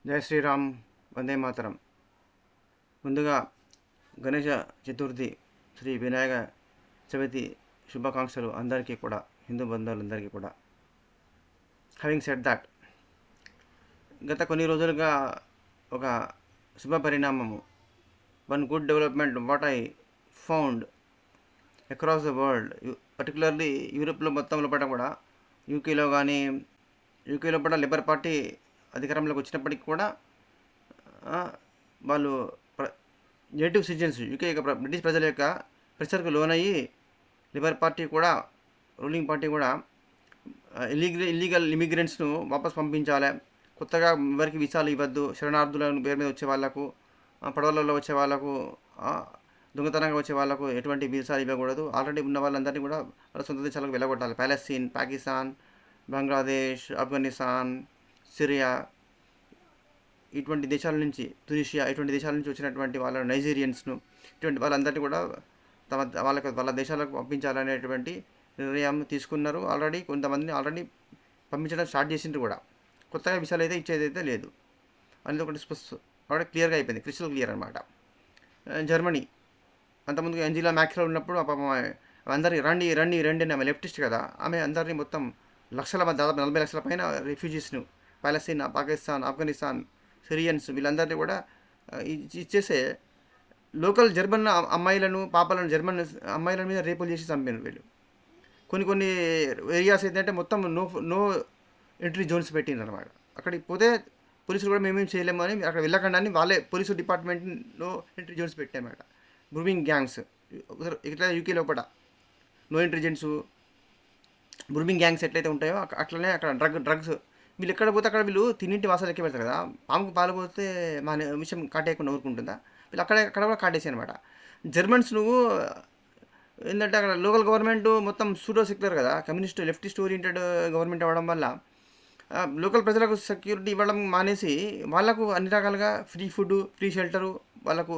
జై శ్రీరామ్, వందే మాతరం. ముందుగా గణేష చతుర్థి, శ్రీ వినాయక చవితి శుభాకాంక్షలు అందరికీ కూడా, హిందూ బంధువులందరికీ కూడా. హ్యావింగ్ సెడ్ దాట్, గత కొన్ని రోజులుగా ఒక శుభ పరిణామము, one good development what I found across the world, particularly యూరోప్లో మొత్తం లోపల కూడా, యూకేలో కూడా లిబర్ పార్టీ అధికారంలోకి వచ్చినప్పటికీ కూడా వాళ్ళు నేటివ్ సిటిజన్స్, యూకే యొక్క బ్రిటిష్ ప్రజల యొక్క ప్రెషర్కు లోనయ్యి లిబర్ పార్టీ కూడా, రూలింగ్ పార్టీ కూడా ఇల్లీగల్ ఇమిగ్రెంట్స్ను వాపస్ పంపించాలి, కొత్తగా ఎవరికి వీసాలు ఇవ్వద్దు, శరణార్థుల పేరు మీద వచ్చే వాళ్ళకు, పడవలలో వచ్చే వాళ్ళకు, దొంగతనంగా వచ్చే వాళ్ళకు ఎటువంటి వీసాలు ఇవ్వకూడదు, ఆల్రెడీ ఉన్న వాళ్ళందరినీ కూడా వాళ్ళ సొంత దేశాలకు వెళ్ళగొట్టాలి. పాలస్తీన్, పాకిస్తాన్, బంగ్లాదేశ్, ఆఫ్ఘనిస్తాన్, సిరియా, ఇటువంటి దేశాల నుంచి, తునిషియా, ఇటువంటి దేశాల నుంచి వచ్చినటువంటి వాళ్ళ నైజీరియన్స్ను, ఇటువంటి వాళ్ళందరినీ కూడా వాళ్ళ దేశాలకు పంపించాలనేటువంటి నిర్ణయం తీసుకున్నారు. కొంతమందిని ఆల్రెడీ పంపించడం స్టార్ట్ చేసిండ్రు కూడా. కొత్తగా విషయాలు అయితే ఇచ్చేదైతే లేదు అనేది ఒకటి కాబట్టి క్లియర్గా అయిపోయింది, క్రిస్టల్ క్లియర్ అనమాట. జర్మనీ, అంతకుముందు ఎంజిలా మ్యాక్రో ఉన్నప్పుడు పాపం అందరినీ రండి అని, ఆమె లెఫ్టిస్ట్ కదా, ఆమె అందరినీ మొత్తం దాదాపు 40 లక్షల పైన రిఫ్యూజీస్ను, పాలస్తీన్, పాకిస్తాన్, ఆఫ్ఘనిస్తాన్, సిరియన్స్, వీళ్ళందరినీ కూడా ఇచ్చేసే లోకల్ జర్మన్ అమ్మాయిలను, పాపలను, జర్మన్ అమ్మాయిల మీద రేపులు చేసి చంపారు వీళ్ళు. కొన్ని ఏరియాస్ ఏంటంటే మొత్తం నో ఎంట్రీ జోన్స్ పెట్టిండ్రు అనమాట. అక్కడికి పోతే పోలీసులు కూడా మేమేం చేయలేము అని అక్కడ వెళ్ళకుండా అని వాళ్ళే police department no entry zones పెట్టామన్నమాట. బ్రూమింగ్ గ్యాంగ్స్ ఇట్లా యూకే లోపల no entry zones, grooming gangs ఎట్లయితే ఉంటాయో అట్లనే అక్కడ డ్రగ్స్ వీళ్ళు ఎక్కడ పోతే అక్కడ వీళ్ళు తిన్నింటి వాసాలు ఎక్కి పెడతారు కదా. పాముకు పాలు పోతే మా విషయం కాటేయకుండా ఊరుకుంటుందా, వీళ్ళు అక్కడ కూడా కాటేసాయి అనమాట. జర్మన్స్ నువ్వు ఏంటంటే అక్కడ లోకల్ గవర్నమెంట్ మొత్తం సూడో సెక్యులర్ కదా, కమ్యూనిస్ట్ లెఫ్టిస్ట్ ఓరియంటెడ్ గవర్నమెంట్ అవ్వడం వల్ల లోకల్ ప్రజలకు సెక్యూరిటీ ఇవ్వడం మానేసి వాళ్ళకు అన్ని రకాలుగా ఫ్రీ ఫుడ్, ఫ్రీ షెల్టరు, వాళ్ళకు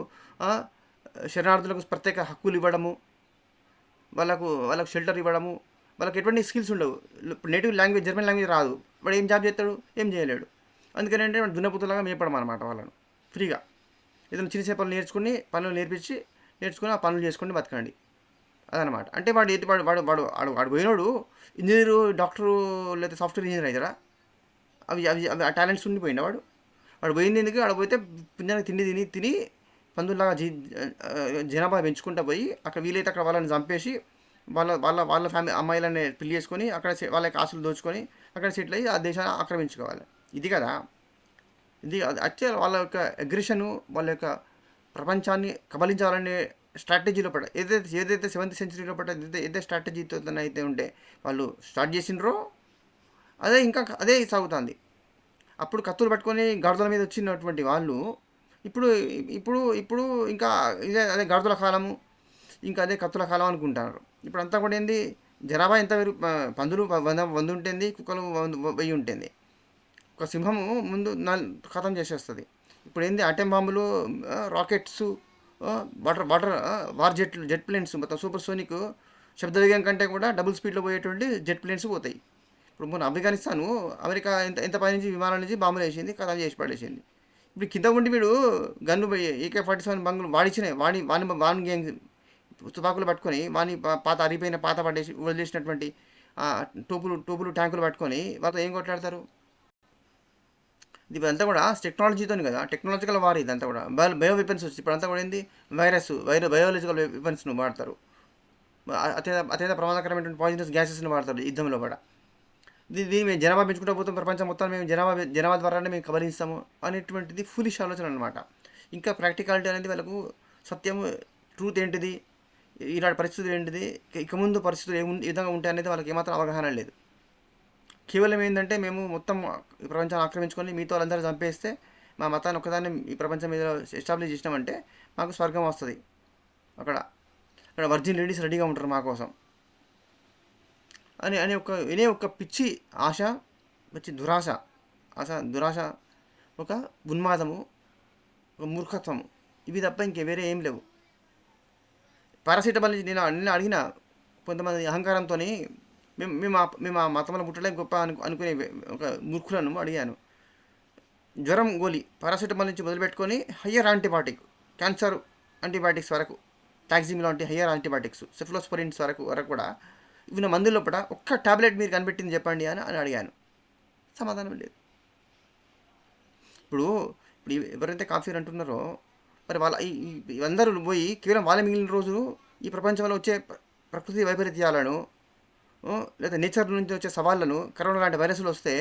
శరణార్థులకు ప్రత్యేక హక్కులు ఇవ్వడము, వాళ్ళకు షెల్టర్ ఇవ్వడము, వాళ్ళకి ఎటువంటి స్కిల్స్ ఉండవు. నేటివ్ లాంగ్వేజ్ జర్మన్ లాంగ్వేజ్ రాదు, వాడు ఏం జాబ్ చేస్తాడు, ఏం చేయలేడు. అందుకని అంటే వాడు దున్నపుతులాగా మేపడం అనమాట వాళ్ళను ఫ్రీగా. ఏదైనా చిన్న పనులు నేర్చుకుని ఆ పనులు చేసుకుని బతకండి అదనమాట. అంటే వాడు పోయినోడు ఇంజనీరు, డాక్టరు, లేకపోతే సాఫ్ట్వేర్ ఇంజనీర్ అవుతారా? అవి అవి అవి ఆ టాలెంట్స్ ఉండిపోయింది వాడు పోయింది ఎందుకు? వాడు పోతే పుణ్యానికి తిని పందుల్లాగా జనాభా పెంచుకుంటూ పోయి అక్కడ వీలైతే అక్కడ వాళ్ళని చంపేసి వాళ్ళ ఫ్యామిలీ అమ్మాయిలని పెళ్లి చేసుకొని అక్కడ వాళ్ళకి ఆస్తులు దోచుకొని అక్కడ సెటిల్ అయ్యి ఆ దేశాన్ని ఆక్రమించుకోవాలి. ఇది కదా, ఇది యాక్చువల్ వాళ్ళ యొక్క అగ్రెషను, వాళ్ళ యొక్క ప్రపంచాన్ని కబలించాలనే స్ట్రాటజీలో పడ ఏదైతే 7th సెంచరీలో పడ్డ ఏదైతే స్ట్రాటజీతో అయితే ఉంటే వాళ్ళు స్టార్ట్ చేసిండ్రో అదే సాగుతుంది. అప్పుడు కత్తులు పట్టుకొని గాడిదల మీద వచ్చినటువంటి వాళ్ళు ఇప్పుడు ఇంకా అదే గాడిదల కాలము, ఇంకా అదే కత్తుల కాలం అనుకుంటున్నారు. ఇప్పుడు అంతా కూడా ఏంది, జనాభా ఎంత పందులు 100 ఉంటుంది, కుక్కలు 1000 ఉంటుంది. ఒక సింహము ముందు ఖతం చేసేస్తుంది. ఇప్పుడు ఏంది, అటెం బాంబులు, రాకెట్స్, వార్ జెట్ ప్లేన్స్, మొత్తం సూపర్ సోనిక్ శబ్దవేగం కంటే కూడా డబుల్ స్పీడ్లో పోయేటువంటి జెట్ ప్లేన్స్ పోతాయి. ఇప్పుడు మొన్న అమెరికా ఎంత పైనుంచి విమానాల నుంచి బాంబులు వేసింది, కథ చేసి పడేసింది. ఇప్పుడు కింద ఉండి వీడు గన్ను AK-47 బంగులు వాడి గ్యాంగ్ తుపాకులు పట్టుకొని అరిగిపోయిన పాత పడేసి వదిలేసినటువంటి టోపులు ట్యాంకులు పట్టుకొని వాళ్ళతో ఏం కొట్లాడతారు? ఇదంతా కూడా టెక్నాలజీతో కదా, టెక్నాలజికల్ వార్ ఇదంతా కూడా. బయో వెపన్స్ వచ్చి ఇప్పుడు అంతా కూడా ఏంది, బయోలాజికల్ వెపన్స్ను వాడతారు, అత్యంత ప్రమాదకరమైనటువంటి పాయిజనస్ గ్యాసెస్ని వాడతారు యుద్ధంలో కూడా. దీన్ని మేము జనాభా పెంచుకుంటూ పోతాం, ప్రపంచం మొత్తం మేము జనాభా ద్వారానే మేము కబలిస్తాము అనేటువంటిది ఫులిష్ ఆలోచన అనమాట. ఇంకా ప్రాక్టికాలిటీ అనేది వాళ్ళకు, సత్యము, ట్రూత్ ఏంటిది, ఈనాటి పరిస్థితులు ఏంటిది, ఇక ముందు పరిస్థితులు ఏ విధంగా ఉంటాయి అనేది వాళ్ళకి ఏమాత్రం అవగాహన లేదు. కేవలం ఏంటంటే మేము మొత్తం ఈ ప్రపంచాన్ని ఆక్రమించుకొని మీతో వాళ్ళందరూ చంపేస్తే మా మతాన్ని ఒక్కదాన్ని ఈ ప్రపంచం మీద ఎస్టాబ్లిష్ చేసినామంటే మాకు స్వర్గం వస్తుంది, అక్కడ వర్జిన్ లేడీస్ రెడీగా ఉంటారు మా కోసం అనే ఒక పిచ్చి ఆశ, దురాశ, ఒక ఉన్మాదము, ఒక మూర్ఖత్వము, ఇవి తప్ప ఇంకే వేరే ఏం లేవు. పారాసిటమాల్ నేను అడిగిన కొంతమంది అహంకారంతో మేము ఆ మతంలో పుట్టడం గొప్ప అనుకునే ఒక మూర్ఖులను అడిగాను. జ్వరం గోలి పారాసిటమాల్ నుంచి మొదలుపెట్టుకొని హయ్యర్ యాంటీబయాటిక్, క్యాన్సర్ యాంటీబయాటిక్స్ వరకు, టాక్సిమ్ లాంటి హయ్యర్ యాంటీబయాటిక్స్, సెఫ్లోస్పోరిన్స్ వరకు కూడా ఇవి మందుల లోపల ఒక్క టాబ్లెట్ మీరు కనిపెట్టింది చెప్పండి అని అడిగాను. సమాధానం లేదు. ఇప్పుడు ఇప్పుడు ఎవరైతే కాఫీ అంటున్నారో మరి వాళ్ళ అందరూ పోయి కేవలం వాళ్ళ మిగిలిన రోజు ఈ ప్రపంచంలో వచ్చే ప్రకృతి వైపరీత్యాలను, లేదా నేచర్ నుంచి వచ్చే సవాళ్ళను, కరోనా లాంటి వైరస్లు వస్తే,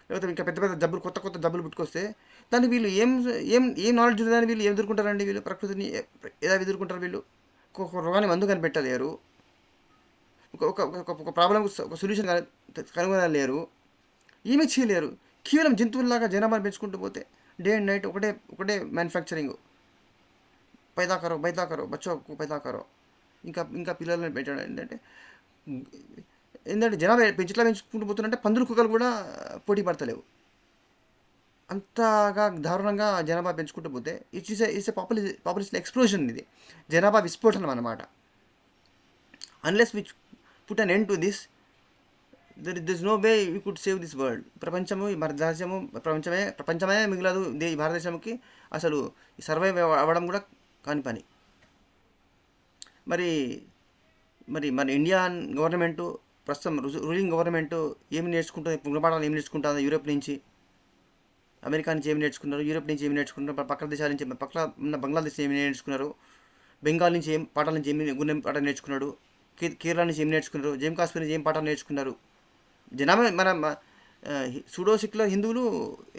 లేకపోతే ఇంకా పెద్ద పెద్ద జబ్బులు, కొత్త కొత్త జబ్బులు పుట్టుకొస్తే దాన్ని వీళ్ళు ఏం ఏం ఏం నాలెడ్జ్ ఉందని వీళ్ళు ఏం ఎదుర్కొంటారండి? వీళ్ళు ప్రకృతిని ఎలా ఎదుర్కొంటారు? వీళ్ళు ఒక రోగాన్ని మందు కనిపెట్టలేరు, ఒక ఒక ఒక ప్రాబ్లం ఒక సొల్యూషన్ కనుగొనలేరు, ఏమీ చేయలేరు. కేవలం జంతువుల్లాగా జనాభాని పెంచుకుంటూ పోతే డే అండ్ నైట్ ఒకటే మ్యానుఫ్యాక్చరింగ్, पैदा करो बच्चों को पैदा करो. ఇంకా ఇంకా పిల్లల్ని పెంచడం ఏంటంటే జనాభా పెంచుకుంటూ పోతుందంటే పందులు కుక్కలు కూడా పోటీ పడతలేవు. అంతగా దారుణంగా జనాభా పెంచుకుంటూ పోతే ఇట్స్ ఎ పాపులేషన్ ఎక్స్ప్లోజన్. ఇది జనాభా విస్ఫోటనం అన్నమాట. Unless which put an end to this, there is no way we could save this world. ప్రపంచము, ఈ భారతదేశము, ప్రపంచమే మిగలదు ఈ భారతదేశంకి. అసలు సర్వైవ్ అవ్వడం కూడా కాని పని. మరి మరి మరి ఇండియన్ గవర్నమెంటు, ప్రస్తుతం రూలింగ్ గవర్నమెంటు ఏమి నేర్చుకుంటుంది? గుణపాఠాలు ఏమి నేర్చుకుంటుందో యూరోప్ నుంచి, అమెరికా నుంచి ఏమి నేర్చుకున్నారు, యూరోప్ నుంచి ఏమి నేర్చుకున్నారు, పక్కన దేశాల నుంచి, పక్కన ఉన్న బంగ్లాదేశ్ ఏమి నేర్చుకున్నారు, బెంగాల్ నుంచి ఏం పాఠాల నుంచి ఏమి పాఠాలు నేర్చుకున్నాడు, కేరళ నుంచి ఏమి నేర్చుకున్నారు, జమ్మూ కాశ్మీర్ నుంచి ఏం పాఠాలు నేర్చుకున్నారు. జనాభా మన సూడో సెక్యులర్ హిందువులు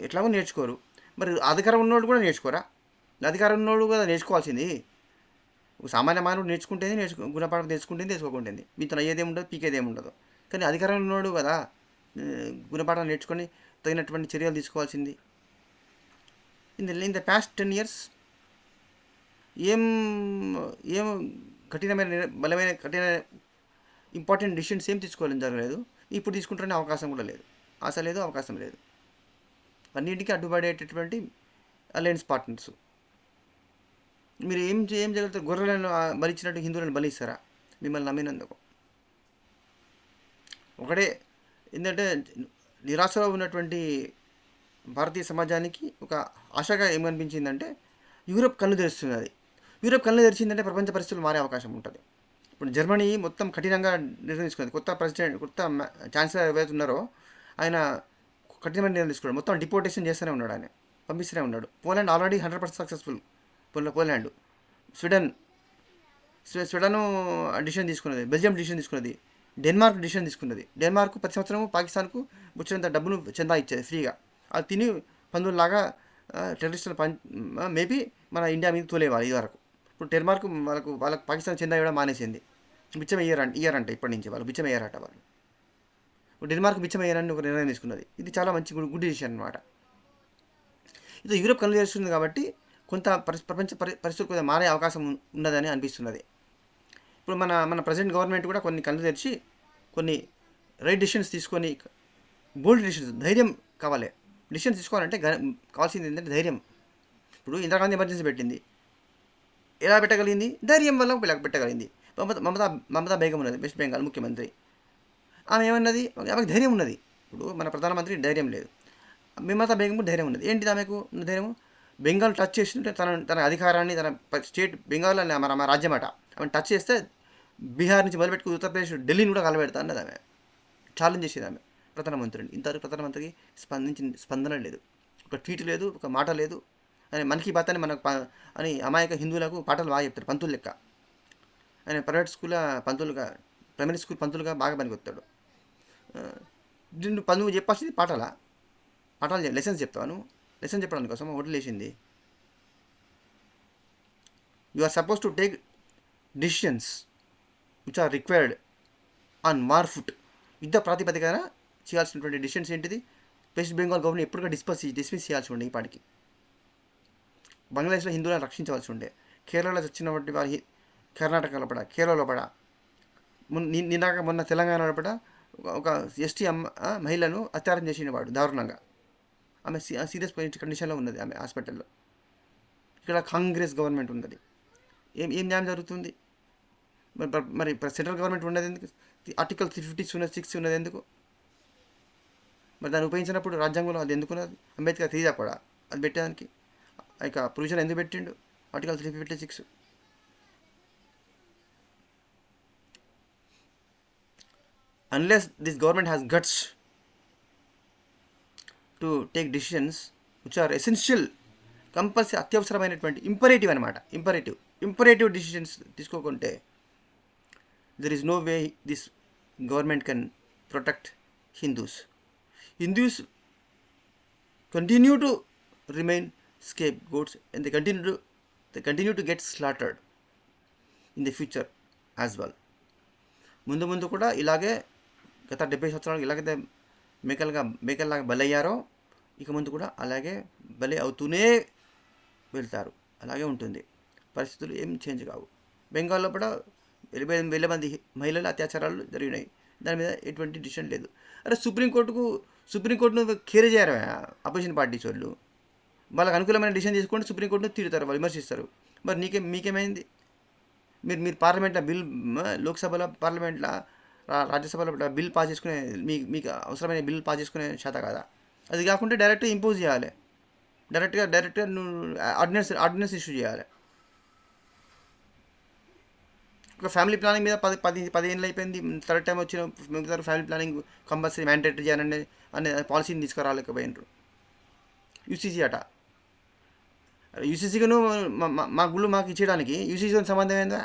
ఎట్లాగో నేర్చుకోరు. మరి అధికారం ఉన్నోడు కూడా నేర్చుకోరా? అధికారం ఉన్నోడు కదా నేర్చుకోవాల్సింది. సామాన్య మానవుడు నేర్చుకుంటేనే గుణపాఠం నేర్చుకుంటేనే తెలుసుకోకుంటుంది. మీతో అయ్యేదేమి ఉండదు, పీకేదేమి ఉండదు. కానీ అధికారం ఉన్నోడు కదా గుణపాఠం నేర్చుకొని తగినటువంటి చర్యలు తీసుకోవాల్సింది. ఇన్ ద పాస్ట్ 10 years ఏం ఏం బలమైన ఇంపార్టెంట్ డిసిషన్స్ ఏం తీసుకోవాలని జరగలేదు. ఇప్పుడు తీసుకుంటారనే అవకాశం కూడా లేదు, ఆశ లేదు, అవకాశం లేదు. అన్నింటికీ అడ్డుపడేటటువంటి అలయన్స్ పార్ట్నర్స్. మీరు ఏం చేయగలుగుతారు? గొర్రెలను బలిచ్చినట్టు హిందువులను బలిస్తారా మిమ్మల్ని నమ్మినందుకు? ఒకటే ఏంటంటే, నిరాశలో ఉన్నటువంటి భారతీయ సమాజానికి ఒక ఆశగా ఏమనిపించిందంటే, యూరోప్ కళ్ళు తెరుస్తున్నది. యూరోప్ కళ్ళు తెరిచిందంటే ప్రపంచ పరిస్థితులు మారే అవకాశం ఉంటుంది. ఇప్పుడు జర్మనీ మొత్తం కఠినంగా నిర్ణయించుకున్నది. కొత్త ఛాన్సలర్ ఎవరైతే ఉన్నారో ఆయన కఠినమైన నిర్ణయం తీసుకున్నాడు. మొత్తం డిపోర్టేషన్ చేస్తూనే ఉన్నాడు, ఆయన పంపిస్తూనే ఉన్నాడు. Poland already 100% successful. Poland, Sweden decision తీసుకున్నది, బెల్జియం డిసిషన్ తీసుకున్నది, డెన్మార్క్ డిసిషన్ తీసుకున్నది. డెన్మార్క్ ప్రతి సంవత్సరం పాకిస్తాన్కు వచ్చినంత డబ్బును చందా ఇచ్చేది ఫ్రీగా. అది తిని పందుల్లాగా టెర్రరిస్టులు మేబీ మన ఇండియా మీద తోలేవాలి ఇదివరకు. ఇప్పుడు డెన్మార్క్ వాళ్ళకు పాకిస్తాన్ చందా ఇవ్వడం మానేసింది. బిచ్చం ఇయ్యారంట ఇప్పటి నుంచి, వాళ్ళు బిచ్చం అయ్యారట. వాళ్ళు డెన్మార్క్ బిచ్చం అయ్యారని ఒక నిర్ణయం తీసుకున్నది. ఇది చాలా మంచి గుడ్ డిసిషన్ అనమాట. ఇది యూరోప్ కళ్ళు చేస్తుంది కాబట్టి కొంత ప్రపంచ పరిస్థితులు కొంచెం మారే అవకాశం ఉన్నదని అనిపిస్తున్నది. ఇప్పుడు మన ప్రజెంట్ గవర్నమెంట్ కూడా కొన్ని కళ్ళు తెరిచి కొన్ని రైట్ డిసిషన్స్ తీసుకొని, బోల్డ్ డిసిషన్స్, ధైర్యం కావాలి. డిసిషన్స్ తీసుకోవాలంటే కావాల్సింది ఏంటంటే ధైర్యం. ఇప్పుడు ఇందిరాగాంధీ ఎమర్జెన్సీ పెట్టింది, ఎలా పెట్టగలిగింది? ధైర్యం వల్ల పెట్టగలిగింది. మమతా బేగం ఉన్నది, వెస్ట్ బెంగాల్ ముఖ్యమంత్రి. ఆమె ఏమన్నది? ఆమెకు ధైర్యం ఉన్నది. ఇప్పుడు మన ప్రధానమంత్రి ధైర్యం లేదు, మమతా బేగం ధైర్యం ఉన్నది. ఏంటిది ఆమెకు ధైర్యం? బెంగాల్ టచ్ చేస్తుంటే తన అధికారాన్ని, తన స్టేట్ బెంగాల్ అని మన రాజ్యం అట, ఆమె టచ్ చేస్తే బీహార్ నుంచి మొదలుపెట్టుకుని ఉత్తరప్రదేశ్, ఢిల్లీని కూడా కలబెడతా అన్నది. ఆమె ఛాలెంజ్ చేసేది ఆమె ప్రధానమంత్రిని. ఇంతవరకు ప్రధానమంత్రికి స్పందన లేదు, ఒక ట్వీట్ లేదు, ఒక మాట లేదు. అని మనకి బాత్ అని అని అమాయక హిందువులకు పాటలు బాగా చెప్తాడు, పంతులు లెక్క. ఆయన ప్రైవేట్ స్కూల్లో ప్రైమరీ స్కూల్ పంతులుగా బాగా పనికొస్తాడు. నువ్వు చెప్పాల్సింది పాఠాలు లెసన్స్ చెప్తాను. లెసన్ చెప్పడానికి కోసం వదిలేసింది. You are suppose to take decisions which are required on war foot. యుద్ధ ప్రాతిపదికన చేయాల్సినటువంటి డిసిషన్స్ ఏంటిది? వెస్ట్ బెంగాల్ గవర్నమెంట్ ఎప్పుడుగా డిస్మిస్ చేయాల్సి ఉండే. ఈ పాటికి బంగ్లాదేశ్లో హిందువులను రక్షించవలసి ఉండే. కేరళలో వచ్చినటువంటి వారి, కర్ణాటకలో పడ, కేరళలో పడ, మొన్న తెలంగాణలో పడ ఒక ఎస్టీ మహిళను అత్యాచారం చేసిన వాడు దారుణంగా. ఆమె సీరియస్ కండిషన్లో ఉన్నది, ఆమె హాస్పిటల్లో. ఇక్కడ కాంగ్రెస్ గవర్నమెంట్ ఉన్నది. ఏం న్యాయం జరుగుతుంది? మరి సెంట్రల్ గవర్నమెంట్ ఉన్నది ఎందుకు? ఆర్టికల్ 356 ఉన్నది ఎందుకు? మరి దాన్ని ఉపయోగించినప్పుడు రాజ్యాంగంలో అది ఎందుకున్నది? అంబేద్కర్ తీదా కూడా అది పెట్టేదానికి ఇక ప్రొవిజన్ ఎందుకు పెట్టిండు article 356? Unless this government has guts to take decisions which are essential, compulsory అత్యవసరమైనటువంటి ఇంపరేటివ్ డిసిషన్స్ తీసుకోకుంటే there is no way this government can protect Hindus. Hindus continue to remain scapegoats, and they continue to get slaughtered in the future as well. ముందు కూడా ఇలాగే గత 70 సంవత్సరాలు ఇలాగైతే మేకల్లాగా బలయ్యారో ఇక ముందు కూడా అలాగే బలి అవుతూనే వెళ్తారు. అలాగే ఉంటుంది. పరిస్థితులు ఏం చేంజ్ కావు. బెంగాల్లో కూడా 80,000 మంది మహిళల అత్యాచారాలు జరిగినాయి. దాని మీద ఎటువంటి డిసిషన్ లేదు. అరే సుప్రీంకోర్టును కేర్ చేయరు అపోజిషన్ పార్టీస్ వాళ్ళు. వాళ్ళకి అనుకూలమైన డిసిషన్ తీసుకుంటే సుప్రీంకోర్టును తిడతారు, వాళ్ళు విమర్శిస్తారు. మరి మీకేమైంది? మీరు పార్లమెంట్లో లోక్సభలో పార్లమెంట్లో రాజ్యసభలో బిల్ పాస్ చేసుకునే మీకు అవసరమైన బిల్ పాస్ చేసుకునే శాత కదా. అది కాకుండా డైరెక్ట్గా ఇంపోజ్ చేయాలి, డైరెక్ట్గా ఆర్డినెన్స్ ఇష్యూ చేయాలి. ఒక ఫ్యామిలీ ప్లానింగ్ మీద 10 ఏళ్ళు అయిపోయింది. థర్డ్ టైం వచ్చిన మిగతా ఫ్యామిలీ ప్లానింగ్ కంపల్సరీ మ్యాండేటరీ చేయాలని అనే పాలసీని తీసుకురాలేకపోయినారు. యూసీసీ అట, యూసీసీను మాకు ఇచ్చేయడానికి యూసీసీతో సంబంధం ఏందా?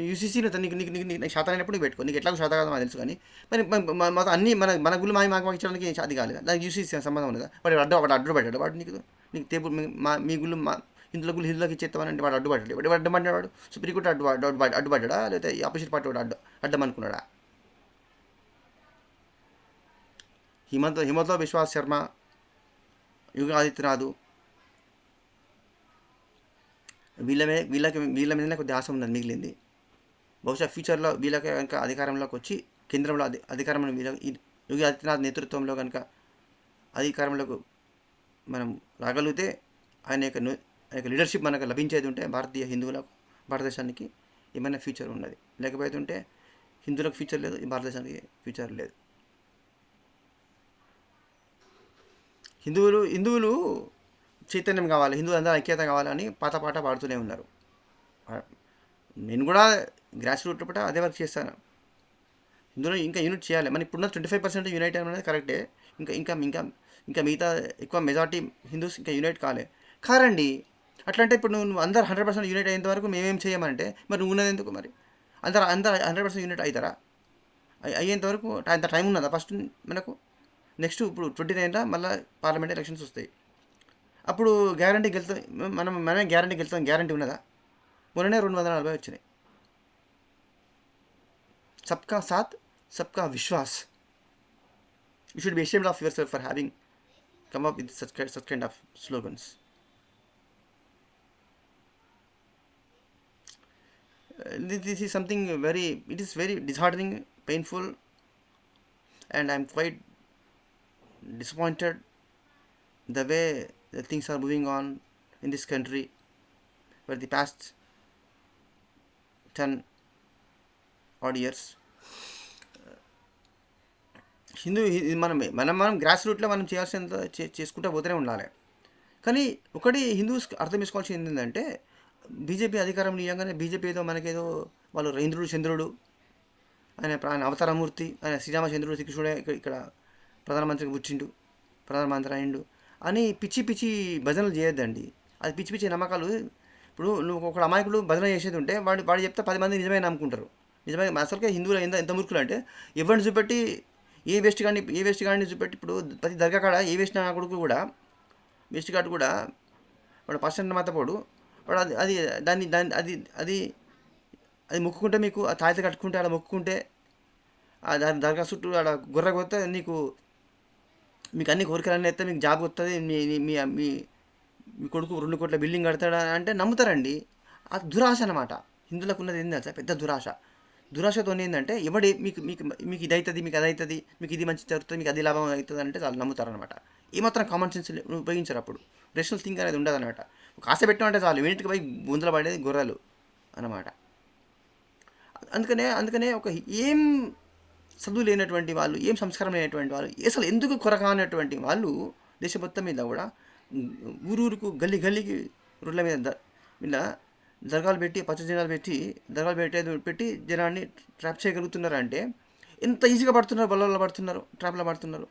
యూసీసీని నీకు శాతం అయినప్పుడు నీకు పెట్టుకో, నీకు ఎట్లా శాతం కాదు మాకు తెలుసు. కానీ మరి మొత్తం అన్నీ మన గుళ్ళు మాకు ఇచ్చడానికి అది కాలేదు. దానికి యూసీసీ సంబంధం ఉండదా? వాడు అడ్డు పెట్టాడు. వాడు నీకు టేబుల్ మీ గుళ్ళు హిందువులకు ఇచ్చేస్తామని వాడు అడ్డుపడ్డాడు. వాడు అడ్డమంటాడు. వాడు సుప్రీంకోర్టు అడ్డుపడ్డా, లేకపోతే ఆపోజిట్ పార్టీ వాడు అడ్డమనుకున్నాడా? హిమంత విశ్వాస్ శర్మ, యోగి ఆదిత్యనాథ్ వీళ్ళ మీదనే కొద్దిగా ఆశ ఉన్నది మిగిలింది. బహుశా ఫ్యూచర్లో వీళ్ళకి కనుక అధికారంలోకి వచ్చి కేంద్రంలో అధికారంలో యోగి ఆదిత్యనాథ్ నేతృత్వంలో కనుక అధికారంలోకి మనం రాగలిగితే ఆయన యొక్క లీడర్షిప్ మనకు లభించేది ఉంటే భారతీయ హిందువులకు, భారతదేశానికి ఏమైనా ఫ్యూచర్ ఉన్నది. లేకపోతే ఉంటే హిందువులకు ఫ్యూచర్ లేదు, భారతదేశానికి ఫ్యూచర్ లేదు. హిందువులు చైతన్యం కావాలి, హిందువులు అందరూ ఐక్యత కావాలని పాత పాట పాడుతూనే ఉన్నారు. నేను కూడా గ్రాస్ రూట్ పూట అదే వర్క్ చేస్తాను. హిందువులు ఇంకా యూనిట్ చేయాలి. మన ఇప్పుడున్న 25% యూనైట్ అనేది కరెక్టే. ఇంకా మిగతా ఎక్కువ మెజారిటీ హిందూస్ ఇంకా యూనైట్ కారండి. అట్లంటే ఇప్పుడు నువ్వు అందరు 100% యూనైట్ అయ్యేంత వరకు మేమేం చేయమంటే మరి నువ్వు ఉన్నది ఎందుకు? మరి అందరు 100% యూనైట్ అవుతారా? అయ్యేంత వరకు అంత టైం ఉన్నదా? ఫస్ట్ మనకు నెక్స్ట్ ఇప్పుడు 29 మళ్ళీ పార్లమెంట్ ఎలక్షన్స్ వస్తాయి. అప్పుడు గ్యారంటీ గెలుస్తాం, మనమే గ్యారంటీ గెలుస్తాం. గ్యారంటీ ఉన్నదా? మొన్ననే 240 వచ్చినాయి. సబ్కా సాత్ సబ్కా Vishwas. You should be ashamed of yourself for having come up with such kind of slogans. This is something it is very disheartening, painful, and I'm quite disappointed the way the things are moving on in this country for the past 10 odd years. మనం gross రూట్లో మనం చేయాల్సినంత చేసుకుంటూ పోతూనే ఉండాలి. కానీ ఒకటి Hindus అర్థం చేసుకోవాల్సింది ఏంటంటే, బీజేపీ అధికారంలో ఇవ్వగానే బీజేపీతో మనకేదో వాళ్ళు ఇంద్రుడు చంద్రుడు, ఆయన అవతారమూర్తి, ఆయన శ్రీరామచంద్రుడు శ్రీకృష్ణుడే ఇక్కడ ప్రధానమంత్రికి పుట్టిండు, ప్రధానమంత్రి అయిండు అని పిచ్చి భజనలు చేయొద్దండి. అది పిచ్చి నమ్మకాలు. ఇప్పుడు నువ్వు ఒక అమాయకుడు భజన చేసేది ఉంటే వాడు చెప్తే 10 మంది నిజమే నమ్ముకుంటారు. నిజమే. అసలుకే హిందువులు ఎంత మూర్ఖులు అంటే, ఎవరిని చూపెట్టి ఏ వేస్ట్ గాడిని చూపెట్టి, ఇప్పుడు ప్రతి దర్గా కాడ ఏ వేస్ట్ నా కొడుకు కూడా వేస్ట్ గాడు కూడా వాడు పర్సెంట్ మాతపోడు, వాడు అది దాన్ని అది మొక్కుకుంటే, మీకు ఆ తాయిత కట్టుకుంటే, అలా మొక్కుకుంటే దాని దర్గా చుట్టూ అలా గుర్ర కొత్తే మీకు అన్ని కోరికలన్నీ అయితే మీకు జాబ్ వస్తుంది, మీ కొడుకు 2 కోట్ల బిల్డింగ్ కడతాడా అంటే నమ్ముతారండి. అది దురాశ అనమాట. హిందువులకు ఉన్నది ఏంటంటే పెద్ద దురాశతో ఏంటంటే, ఎవడి మీకు ఇది అవుతుంది, మీకు అది అవుతుంది, మీకు ఇది మంచి జరుగుతుంది, మీకు అది లాభం అవుతుంది అంటే వాళ్ళు నమ్ముతారనమాట. ఏమాత్రం కామన్ సెన్స్ ఉపయోగించారు. అప్పుడు రేషనల్ థింక్ అనేది ఉండదు అనమాట. ఒక ఆశ పెట్టమంటే చాలు వెంటకి పోయి బుందలు పడేది గొర్రెలు అనమాట. అందుకనే ఒక చదువు లేనటువంటి వాళ్ళు, ఏం సంస్కారం లేనటువంటి వాళ్ళు, అసలు ఎందుకు కొరకానటువంటి వాళ్ళు దేశం మొత్తం మీద కూడా ఊరూరుకు గల్లీ గల్లీకి రోడ్ల మీద దర్గాలు పెట్టి జనాలు పెట్టి జనాన్ని ట్రాప్ చేయగలుగుతున్నారంటే ఎంత ఈజీగా పడుతున్నారు, బలలో పడుతున్నారు, ట్రాప్లో పడుతున్నారు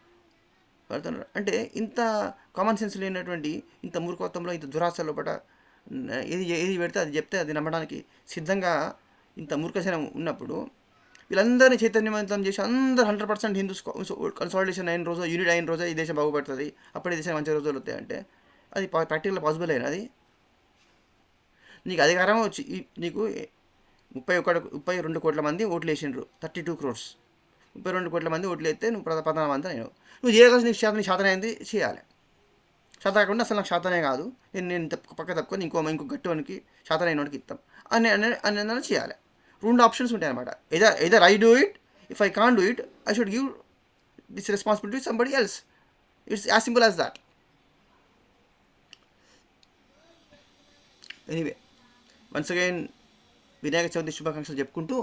అంటే ఇంత కామన్ సెన్స్ లేనటువంటి, ఇంత మూర్ఖత్వంలో, ఇంత దురాశ లోపల ఏది పెడితే అది చెప్తే అది నమ్మడానికి సిద్ధంగా ఇంత మూర్ఖశనం ఉన్నప్పుడు వీళ్ళందరినీ చైతన్యవంతం చేసి అందరూ 100% హిందూస్ కన్సాలిడేషన్ అయిన రోజు, యూనిట్ అయిన రోజే ఈ దేశం బాగుపడుతుంది, అప్పుడే దేశం మంచి రోజులు వస్తాయంటే అది ప్రాక్టికల్ పాసిబుల్ అయినా? అది నీకు అధికారం వచ్చి నీకు 32 కోట్ల మంది ఓట్లు వేసిండ్రు, 32 crores, 32 కోట్ల మంది ఓట్లు వేస్తే నువ్వు ప్రధానమంత్రి అయినావు. నువ్వు చేయగలిసి నీకు శాతనైంది చేయాలి. శాత కాకుండా అసలు నాకు శాతనే కాదు, నేను పక్క తప్పుకొని ఇంకో గట్టివానికి శాతనైన వాడికి ఇస్తాం అని చేయాలి. 2 ఆప్షన్స్ ఉంటాయి అనమాట. Either I do it, if I can't do it I should give this responsibility somebody else. It's as simple as that. Anyway, once again Vinayaka Chavithi శుభాకాంక్షలు చెప్పుకుంటూ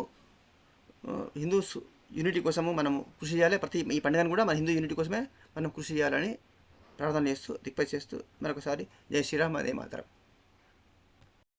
హిందూస్ యూనిటీ కోసము మనము కృషి చేయాలి. ఈ పండుగను కూడా మన హిందూ యూనిటీ కోసమే మనం కృషి చేయాలని ప్రార్థన చేస్తూ రిక్వెస్ట్ చేస్తూ మరొకసారి జై శ్రీరామ్, అదే మాతరం.